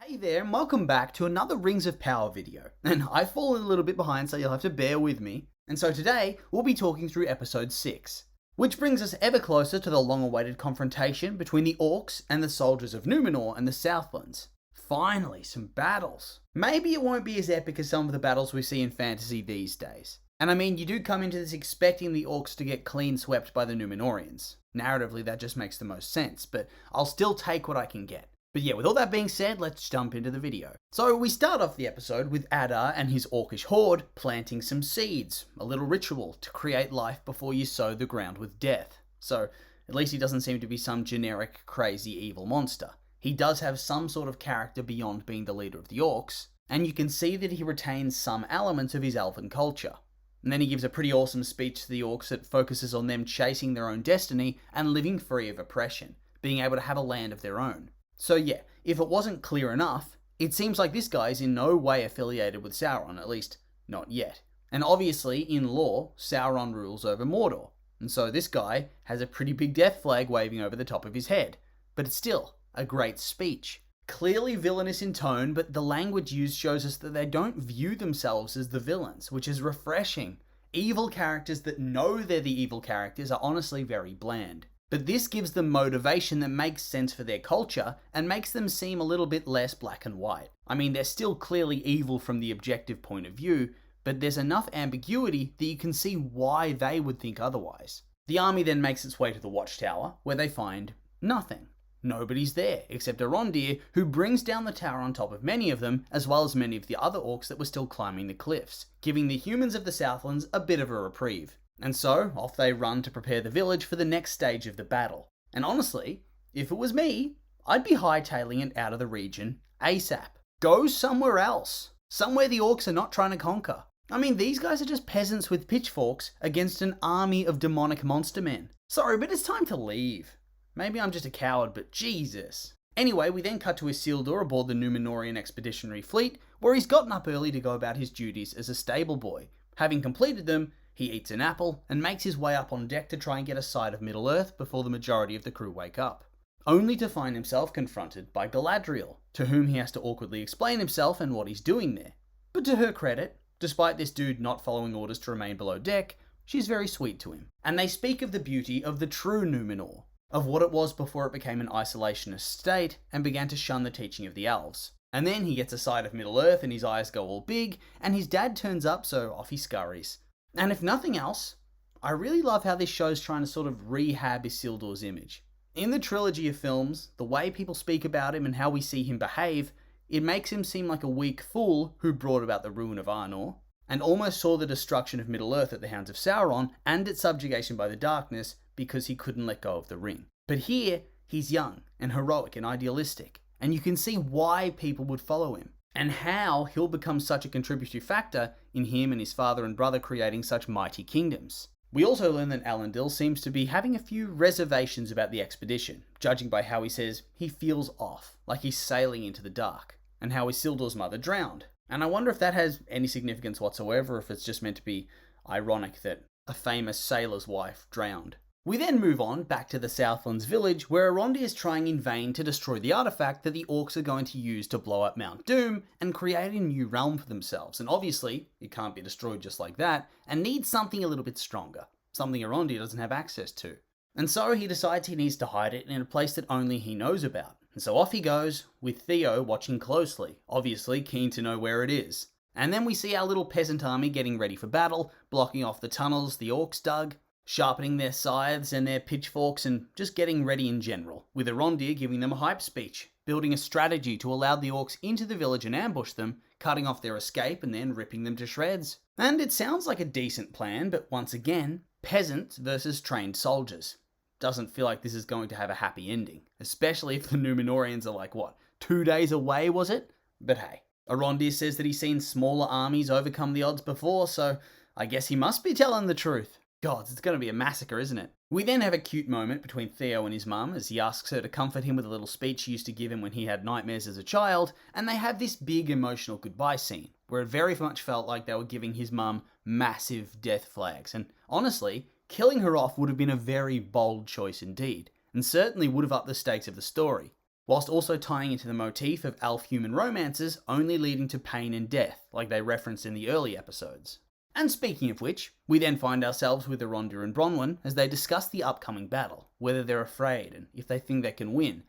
Hey there, and welcome back to another Rings of Power video. And I've fallen a little bit behind, so you'll have to bear with me. And so today, we'll be talking through episode 6, which brings us ever closer to the long-awaited confrontation between the Orcs and the soldiers of Numenor and the Southlands. Finally, some battles. Maybe it won't be as epic as some of the battles we see in fantasy these days. And I mean, you do come into this expecting the Orcs to get clean swept by the Numenorians. Narratively, that just makes the most sense, but I'll still take what I can get. But yeah, with all that being said, let's jump into the video. So we start off the episode with Adar and his orcish horde planting some seeds, a little ritual to create life before you sow the ground with death. So at least he doesn't seem to be some generic, crazy, evil monster. He does have some sort of character beyond being the leader of the orcs, and you can see that he retains some elements of his elven culture. And then he gives a pretty awesome speech to the orcs that focuses on them chasing their own destiny and living free of oppression, being able to have a land of their own. So yeah, if it wasn't clear enough, it seems like this guy is in no way affiliated with Sauron, at least not yet. And obviously, in lore, Sauron rules over Mordor, and so this guy has a pretty big death flag waving over the top of his head. But it's still a great speech. Clearly villainous in tone, but the language used shows us that they don't view themselves as the villains, which is refreshing. Evil characters that know they're the evil characters are honestly very bland. But this gives them motivation that makes sense for their culture and makes them seem a little bit less black and white. I mean, they're still clearly evil from the objective point of view, but there's enough ambiguity that you can see why they would think otherwise. The army then makes its way to the Watchtower, where they find nothing. Nobody's there, except Arondir, who brings down the tower on top of many of them, as well as many of the other orcs that were still climbing the cliffs, giving the humans of the Southlands a bit of a reprieve. And so, off they run to prepare the village for the next stage of the battle. And honestly, if it was me, I'd be hightailing it out of the region ASAP. Go somewhere else. Somewhere the orcs are not trying to conquer. I mean, these guys are just peasants with pitchforks against an army of demonic monster men. Sorry, but it's time to leave. Maybe I'm just a coward, but Jesus. Anyway, we then cut to Isildur aboard the Númenórean expeditionary fleet, where he's gotten up early to go about his duties as a stable boy. Having completed them, he eats an apple and makes his way up on deck to try and get a sight of Middle-earth before the majority of the crew wake up, only to find himself confronted by Galadriel, to whom he has to awkwardly explain himself and what he's doing there. But to her credit, despite this dude not following orders to remain below deck, she's very sweet to him. And they speak of the beauty of the true Númenor, of what it was before it became an isolationist state and began to shun the teaching of the elves. And then he gets a sight of Middle-earth and his eyes go all big, and his dad turns up, so off he scurries. And if nothing else, I really love how this show's trying to sort of rehab Isildur's image. In the trilogy of films, the way people speak about him and how we see him behave, it makes him seem like a weak fool who brought about the ruin of Arnor, and almost saw the destruction of Middle-earth at the hands of Sauron and its subjugation by the darkness because he couldn't let go of the ring. But here, he's young and heroic and idealistic, and you can see why people would follow him, and how he'll become such a contributory factor in him and his father and brother creating such mighty kingdoms. We also learn that Elendil seems to be having a few reservations about the expedition, judging by how he says he feels off, like he's sailing into the dark, and how Isildur's mother drowned. And I wonder if that has any significance whatsoever, or if it's just meant to be ironic that a famous sailor's wife drowned. We then move on back to the Southlands village, where Arondir is trying in vain to destroy the artifact that the orcs are going to use to blow up Mount Doom and create a new realm for themselves. And obviously, it can't be destroyed just like that, and needs something a little bit stronger, something Arondir doesn't have access to. And so he decides he needs to hide it in a place that only he knows about. And so off he goes, with Theo watching closely, obviously keen to know where it is. And then we see our little peasant army getting ready for battle, blocking off the tunnels the orcs dug, sharpening their scythes and their pitchforks and just getting ready in general, with Arondir giving them a hype speech, building a strategy to allow the orcs into the village and ambush them, cutting off their escape and then ripping them to shreds. And it sounds like a decent plan, but once again, peasants versus trained soldiers. Doesn't feel like this is going to have a happy ending, especially if the Númenóreans are like, 2 days away, was it? But hey, Arondir says that he's seen smaller armies overcome the odds before, so I guess he must be telling the truth. God, it's going to be a massacre, isn't it? We then have a cute moment between Theo and his mum as he asks her to comfort him with a little speech she used to give him when he had nightmares as a child, and they have this big emotional goodbye scene, where it very much felt like they were giving his mum massive death flags, and honestly, killing her off would have been a very bold choice indeed, and certainly would have upped the stakes of the story. whilst also tying into the motif of elf-human romances only leading to pain and death, like they referenced in the early episodes. And speaking of which, we then find ourselves with Arondir and Bronwyn as they discuss the upcoming battle, whether they're afraid and if they think they can win.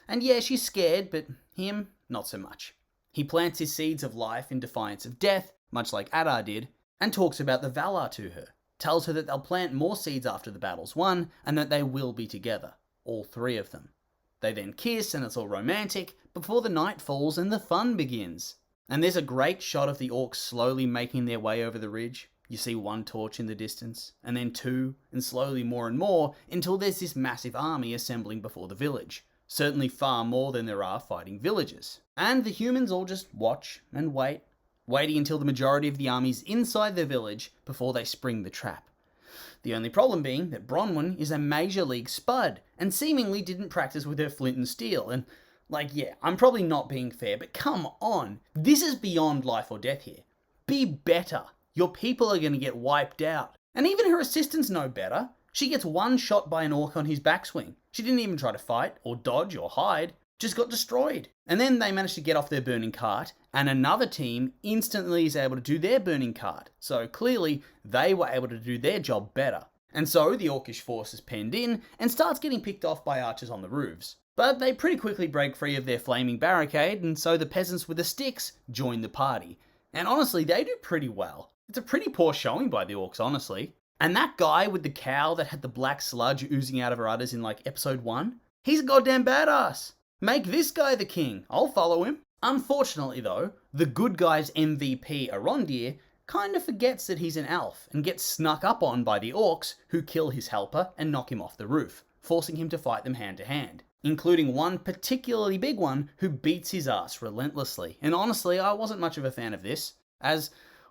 And yeah, she's scared, but him, not so much. He plants his seeds of life in defiance of death, much like Adar did, and talks about the Valar to her, tells her that they'll plant more seeds after the battle's won, and that they will be together, all three of them. They then kiss and it's all romantic, before the night falls and the fun begins. And there's a great shot of the orcs slowly making their way over the ridge. You see one torch in the distance, and then two, and slowly more and more, until there's this massive army assembling before the village. Certainly far more than there are fighting villagers. And the humans all just watch and wait, waiting until the majority of the army's inside their village before they spring the trap. The only problem being that Bronwyn is a Major League spud, and seemingly didn't practice with her flint and steel, and yeah, I'm probably not being fair, but come on, this is beyond life or death here. Be better. Your people are going to get wiped out. And even her assistants know better. She gets one shot by an orc on his backswing. She didn't even try to fight, or dodge, or hide. Just got destroyed. And then they managed to get off their burning cart, and another team instantly is able to do their burning cart. So clearly, they were able to do their job better. And so the orcish force is penned in, and starts getting picked off by archers on the roofs. But they pretty quickly break free of their flaming barricade, and so the peasants with the sticks join the party. And honestly, they do pretty well. It's a pretty poor showing by the orcs, honestly. And that guy with the cow that had the black sludge oozing out of her udders in episode 1, he's a goddamn badass. Make this guy the king. I'll follow him. Unfortunately though, the good guy's MVP, Arondir, kind of forgets that he's an elf and gets snuck up on by the orcs who kill his helper and knock him off the roof, forcing him to fight them hand to hand. Including one particularly big one who beats his ass relentlessly. And honestly, I wasn't much of a fan of this, as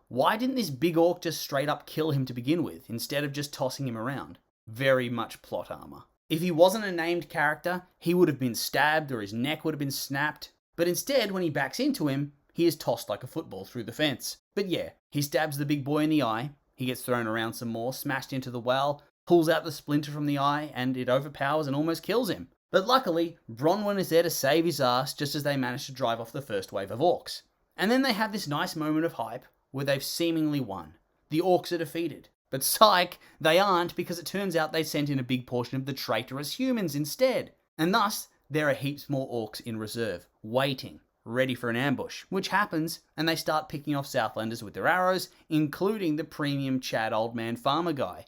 why didn't this big orc just straight up kill him to begin with, instead of just tossing him around? Very much plot armor. If he wasn't a named character, he would have been stabbed or his neck would have been snapped, but instead, when he backs into him, he is tossed like a football through the fence. But yeah, he stabs the big boy in the eye, he gets thrown around some more, smashed into the well, pulls out the splinter from the eye, and it overpowers and almost kills him. But luckily, Bronwyn is there to save his ass just as they manage to drive off the first wave of orcs. And then they have this nice moment of hype where they've seemingly won. The orcs are defeated. But psych, they aren't, because it turns out they sent in a big portion of the traitorous humans instead. And thus, there are heaps more orcs in reserve, waiting, ready for an ambush, which happens, and they start picking off Southlanders with their arrows, including the premium Chad old man farmer guy.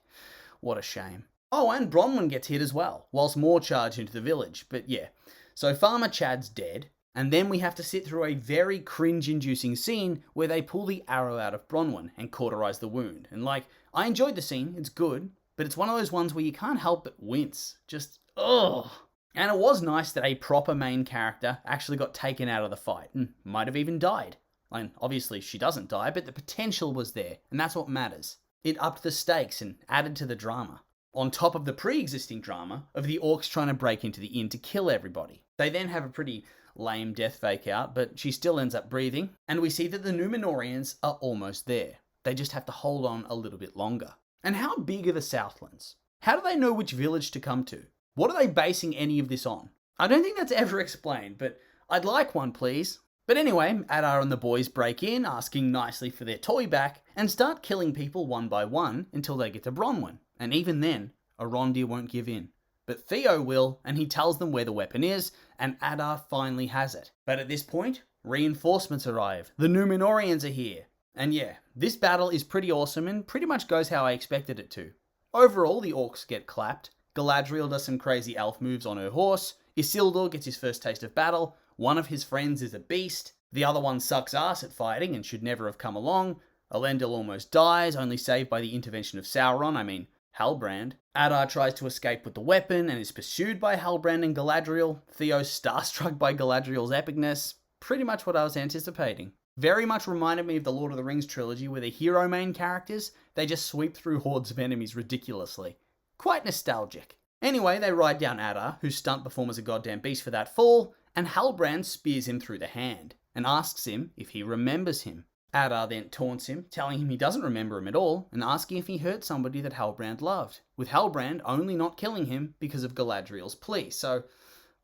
What a shame. Oh, and Bronwyn gets hit as well, whilst more charge into the village. But yeah, so Farmer Chad's dead, and then we have to sit through a very cringe-inducing scene where they pull the arrow out of Bronwyn and cauterize the wound. And I enjoyed the scene, it's good, but it's one of those ones where you can't help but wince. Just, ugh. And it was nice that a proper main character actually got taken out of the fight, and might have even died. And obviously she doesn't die, but the potential was there, and that's what matters. It upped the stakes and added to the drama. On top of the pre-existing drama of the orcs trying to break into the inn to kill everybody. They then have a pretty lame death fake out, but she still ends up breathing, and we see that the Númenóreans are almost there. They just have to hold on a little bit longer. And how big are the Southlands? How do they know which village to come to? What are they basing any of this on? I don't think that's ever explained, but I'd like one, please. But anyway, Adar and the boys break in, asking nicely for their toy back, and start killing people one by one until they get to Bronwyn. And even then, Arondir won't give in. But Theo will, and he tells them where the weapon is, and Adar finally has it. But at this point, reinforcements arrive. The Númenóreans are here. And yeah, this battle is pretty awesome and pretty much goes how I expected it to. Overall, the orcs get clapped. Galadriel does some crazy elf moves on her horse. Isildur gets his first taste of battle. One of his friends is a beast. The other one sucks ass at fighting and should never have come along. Elendil almost dies, only saved by the intervention of Sauron, Halbrand. Adar tries to escape with the weapon and is pursued by Halbrand and Galadriel. Theo's starstruck by Galadriel's epicness. Pretty much what I was anticipating. Very much reminded me of the Lord of the Rings trilogy where the hero main characters, they just sweep through hordes of enemies ridiculously. Quite nostalgic. Anyway, they ride down Adar, whose stunt performer's a goddamn beast for that fall, and Halbrand spears him through the hand, and asks him if he remembers him. Adar then taunts him, telling him he doesn't remember him at all, and asking if he hurt somebody that Halbrand loved, with Halbrand only not killing him because of Galadriel's plea. So,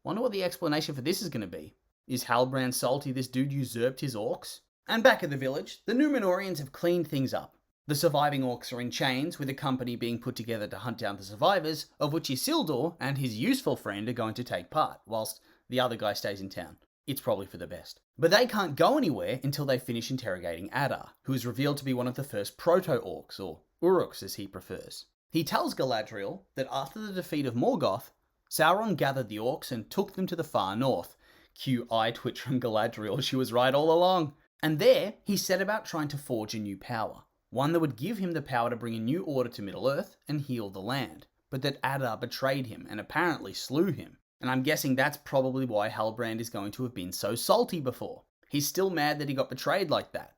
Wonder what the explanation for this is going to be. Is Halbrand salty this dude usurped his orcs? And back at the village, the Númenóreans have cleaned things up. The surviving orcs are in chains, with a company being put together to hunt down the survivors, of which Isildur and his useful friend are going to take part, whilst the other guy stays in town. It's probably for the best. But they can't go anywhere until they finish interrogating Adar, who is revealed to be one of the first proto-orcs, or Uruks as he prefers. He tells Galadriel that after the defeat of Morgoth, Sauron gathered the orcs and took them to the far north. Cue eye twitch from Galadriel, she was right all along. And there, he set about trying to forge a new power. One that would give him the power to bring a new order to Middle-earth and heal the land. But that Adar betrayed him and apparently slew him. And I'm guessing that's probably why Halbrand is going to have been so salty before. He's still mad that he got betrayed like that.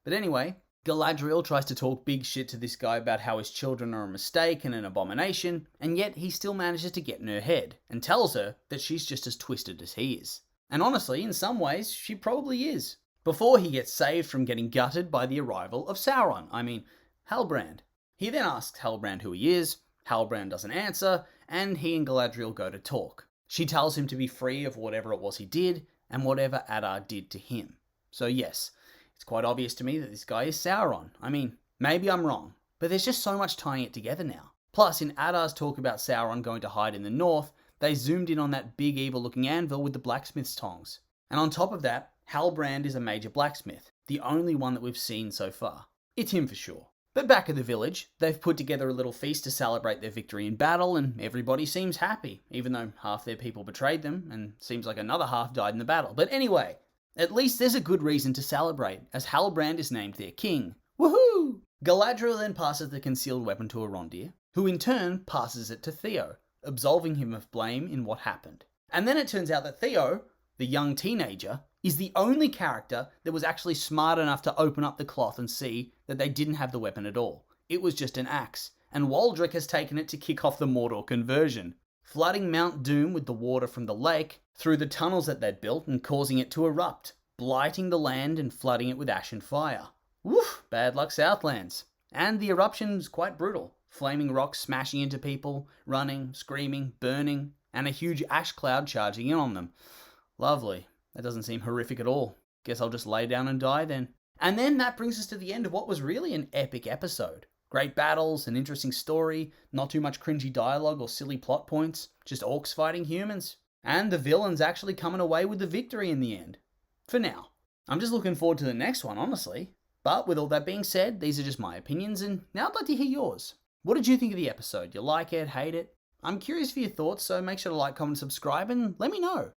But anyway, Galadriel tries to talk big shit to this guy about how his children are a mistake and an abomination, and yet he still manages to get in her head and tells her that she's just as twisted as he is. And honestly, in some ways, she probably is. Before he gets saved from getting gutted by the arrival of Sauron, Halbrand. He then asks Halbrand who he is, Halbrand doesn't answer, and he and Galadriel go to talk. She tells him to be free of whatever it was he did, and whatever Adar did to him. So yes, it's quite obvious to me that this guy is Sauron. Maybe I'm wrong, but there's just so much tying it together now. Plus, in Adar's talk about Sauron going to hide in the north, they zoomed in on that big evil-looking anvil with the blacksmith's tongs. And on top of that, Halbrand is a major blacksmith, the only one that we've seen so far. It's him for sure. But back at the village, they've put together a little feast to celebrate their victory in battle, and everybody seems happy, even though half their people betrayed them, and seems like another half died in the battle. But anyway, at least there's a good reason to celebrate, as Halbrand is named their king. Woohoo! Galadriel then passes the concealed weapon to Arondir, who in turn passes it to Theo, absolving him of blame in what happened. And then it turns out that Theo, the young teenager, is the only character that was actually smart enough to open up the cloth and see that they didn't have the weapon at all. It was just an axe, and Waldrick has taken it to kick off the Mordor conversion, flooding Mount Doom with the water from the lake through the tunnels that they'd built and causing it to erupt, blighting the land and flooding it with ash and fire. Woof, bad luck Southlands. And the eruption's quite brutal. Flaming rocks smashing into people, running, screaming, burning, and a huge ash cloud charging in on them. Lovely. That doesn't seem horrific at all. Guess I'll just lay down and die then. And then that brings us to the end of what was really an epic episode. Great battles, an interesting story, not too much cringy dialogue or silly plot points, just orcs fighting humans. And the villains actually coming away with the victory in the end. For now. I'm just looking forward to the next one, honestly. But with all that being said, these are just my opinions, and now I'd like to hear yours. What did you think of the episode? You like it, hate it? I'm curious for your thoughts, so make sure to like, comment, subscribe, and let me know.